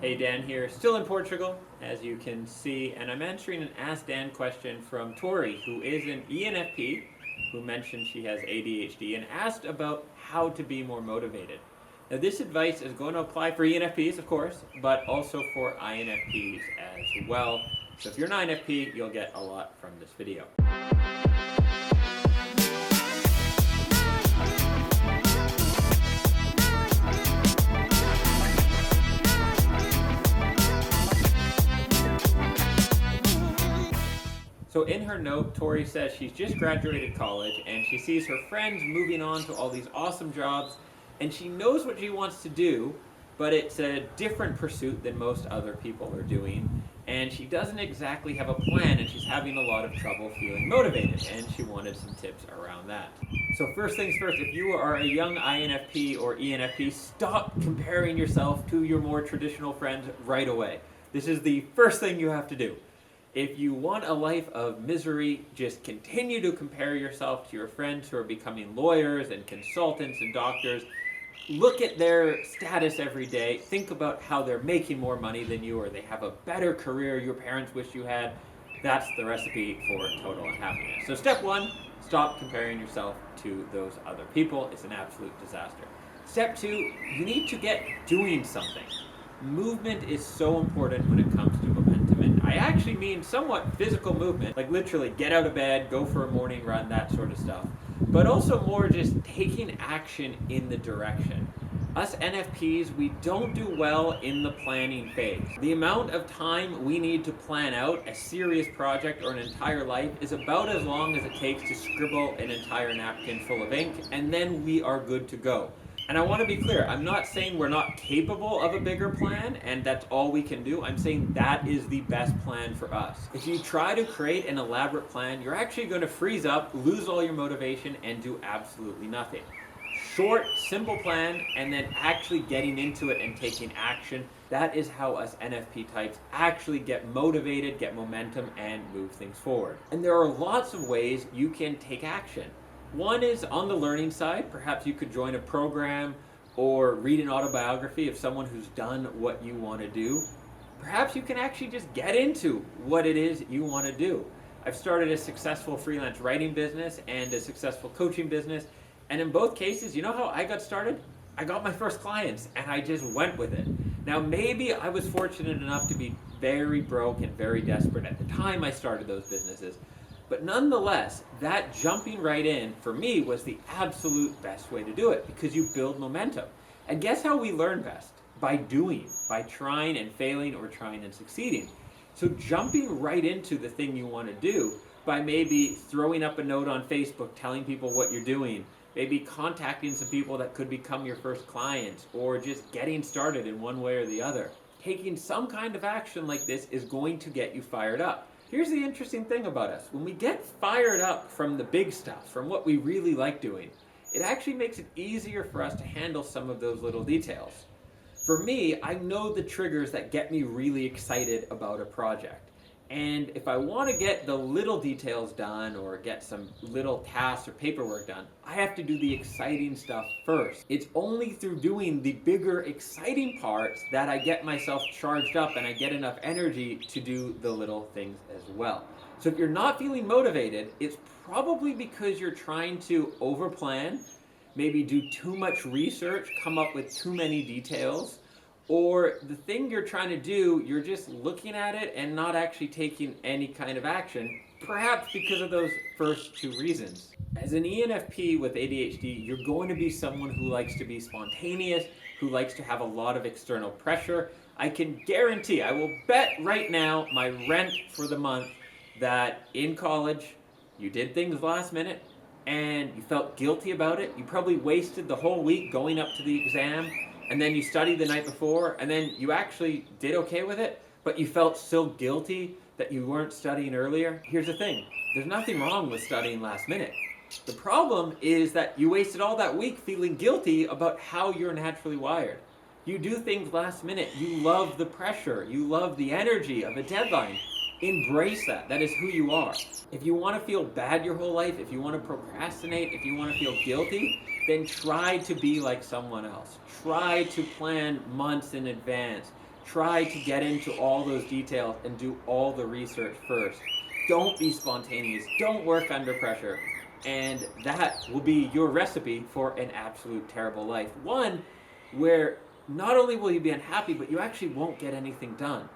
Hey, Dan here, still in Portugal, as you can see, and I'm answering an Ask Dan question from Tori, who is an ENFP, who mentioned she has ADHD, and asked about how to be more motivated. Now, this advice is going to apply for ENFPs, of course, but also for INFPs as well. So if you're an INFP, you'll get a lot from this video. So in her note, Tori says she's just graduated college and she sees her friends moving on to all these awesome jobs, and she knows what she wants to do, but it's a different pursuit than most other people are doing, and she doesn't exactly have a plan, and she's having a lot of trouble feeling motivated, and she wanted some tips around that. So first things first, if you are a young INFP or ENFP, stop comparing yourself to your more traditional friends right away. This is the first thing you have to do. If you want a life of misery, just continue to compare yourself to your friends who are becoming lawyers and consultants and doctors. Look at their status every day. Think about how they're making more money than you, or they have a better career your parents wish you had. That's the recipe for total unhappiness. So step one, stop comparing yourself to those other people. It's an absolute disaster. Step two, you need to get doing something. Movement is so important when it comes to momentum. And I actually mean somewhat physical movement, like literally get out of bed, go for a morning run, that sort of stuff. But also more just taking action in the direction. Us NFPs, we don't do well in the planning phase. The amount of time we need to plan out a serious project or an entire life is about as long as it takes to scribble an entire napkin full of ink, and then we are good to go. And I want to be clear, I'm not saying we're not capable of a bigger plan and that's all we can do. I'm saying that is the best plan for us. If you try to create an elaborate plan, you're actually going to freeze up, lose all your motivation, and do absolutely nothing. Short, simple plan, and then actually getting into it and taking action. That is how us NFP types actually get motivated, get momentum, and move things forward. And there are lots of ways you can take action. One is on the learning side. Perhaps you could join a program or read an autobiography of someone who's done what you want to do. Perhaps you can actually just get into what it is you want to do. I've started a successful freelance writing business and a successful coaching business, and in both cases, you know how I got started? I got my first clients and I just went with it. Now maybe I was fortunate enough to be very broke and very desperate at the time I started those businesses. But nonetheless, that jumping right in, for me, was the absolute best way to do it, because you build momentum. And guess how we learn best? By doing, by trying and failing, or trying and succeeding. So jumping right into the thing you want to do by maybe throwing up a note on Facebook telling people what you're doing, maybe contacting some people that could become your first clients, or just getting started in one way or the other. Taking some kind of action like this is going to get you fired up. Here's the interesting thing about us. When we get fired up from the big stuff, from what we really like doing, it actually makes it easier for us to handle some of those little details. For me, I know the triggers that get me really excited about a project. And if I want to get the little details done or get some little tasks or paperwork done, I have to do the exciting stuff first. It's only through doing the bigger, exciting parts that I get myself charged up and I get enough energy to do the little things as well. So if you're not feeling motivated, it's probably because you're trying to overplan, maybe do too much research, come up with too many details, or the thing you're trying to do, you're just looking at it and not actually taking any kind of action, perhaps because of those first two reasons. As an ENFP with ADHD, you're going to be someone who likes to be spontaneous, who likes to have a lot of external pressure. I can guarantee, I will bet right now, my rent for the month, that in college, you did things last minute, and you felt guilty about it. You probably wasted the whole week going up to the exam, and then you studied the night before, and then you actually did okay with it, but you felt so guilty that you weren't studying earlier. Here's the thing, there's nothing wrong with studying last minute. The problem is that you wasted all that week feeling guilty about how you're naturally wired. You do things last minute, you love the pressure, you love the energy of a deadline. Embrace that. That is who you are. If you want to feel bad your whole life, if you want to procrastinate, if you want to feel guilty, then try to be like someone else. Try to plan months in advance. Try to get into all those details and do all the research first. Don't be spontaneous. Don't work under pressure. And that will be your recipe for an absolute terrible life. One where not only will you be unhappy, but you actually won't get anything done.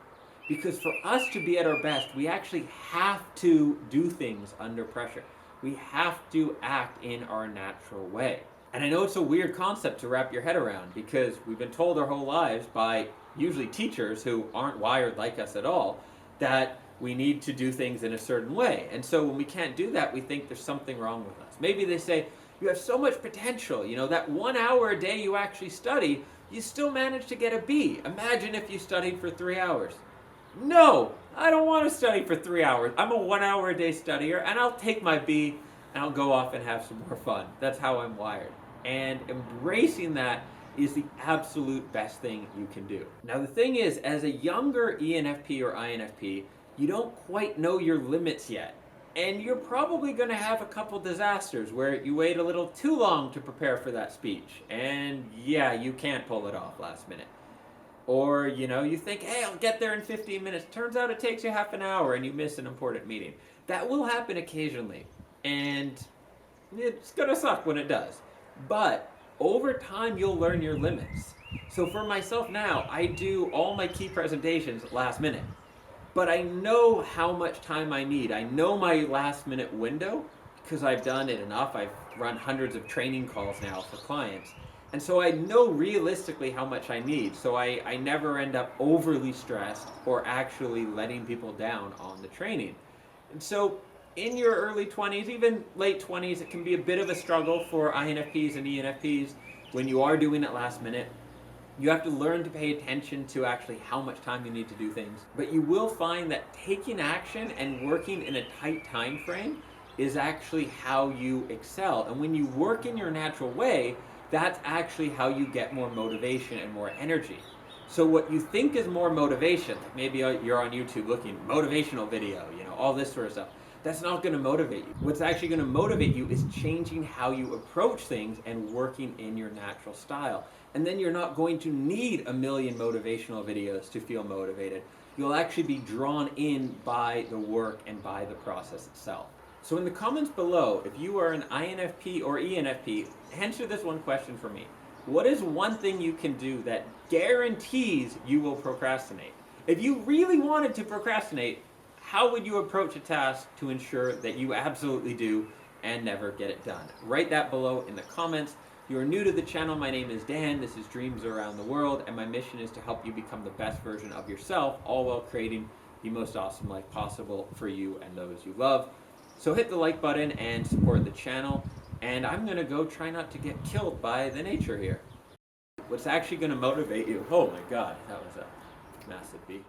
Because for us to be at our best, we actually have to do things under pressure. We have to act in our natural way. And I know it's a weird concept to wrap your head around because we've been told our whole lives by usually teachers who aren't wired like us at all that we need to do things in a certain way. And so when we can't do that, we think there's something wrong with us. Maybe they say, you have so much potential, that 1 hour a day you actually study, you still manage to get a B. Imagine if you studied for 3 hours. No, I don't want to study for 3 hours. I'm a 1 hour a day studier, and I'll take my B and I'll go off and have some more fun. That's how I'm wired. And embracing that is the absolute best thing you can do. Now the thing is, as a younger ENFP or INFP, you don't quite know your limits yet. And you're probably going to have a couple disasters where you wait a little too long to prepare for that speech. And yeah, you can't pull it off last minute. Or, you think, hey, I'll get there in 15 minutes. Turns out it takes you half an hour and you miss an important meeting. That will happen occasionally. And it's going to suck when it does. But over time, you'll learn your limits. So for myself now, I do all my key presentations last minute. But I know how much time I need. I know my last minute window because I've done it enough. I've run hundreds of training calls now for clients. And so I know realistically how much I need. So I never end up overly stressed or actually letting people down on the training. And so in your early 20s, even late 20s, it can be a bit of a struggle for INFPs and ENFPs when you are doing it last minute. You have to learn to pay attention to actually how much time you need to do things. But you will find that taking action and working in a tight time frame is actually how you excel. And when you work in your natural way, that's actually how you get more motivation and more energy. So what you think is more motivation, like maybe you're on YouTube looking, motivational video, all this sort of stuff, that's not going to motivate you. What's actually going to motivate you is changing how you approach things and working in your natural style. And then you're not going to need a million motivational videos to feel motivated. You'll actually be drawn in by the work and by the process itself. So in the comments below, if you are an INFP or ENFP, answer this one question for me. What is one thing you can do that guarantees you will procrastinate? If you really wanted to procrastinate, how would you approach a task to ensure that you absolutely do and never get it done? Write that below in the comments. If you are new to the channel, my name is Dan. This is Dreams Around the World, and my mission is to help you become the best version of yourself, all while creating the most awesome life possible for you and those you love. So hit the like button and support the channel, and I'm going to go try not to get killed by the nature here. What's actually going to motivate you? Oh my God, that was a massive bee.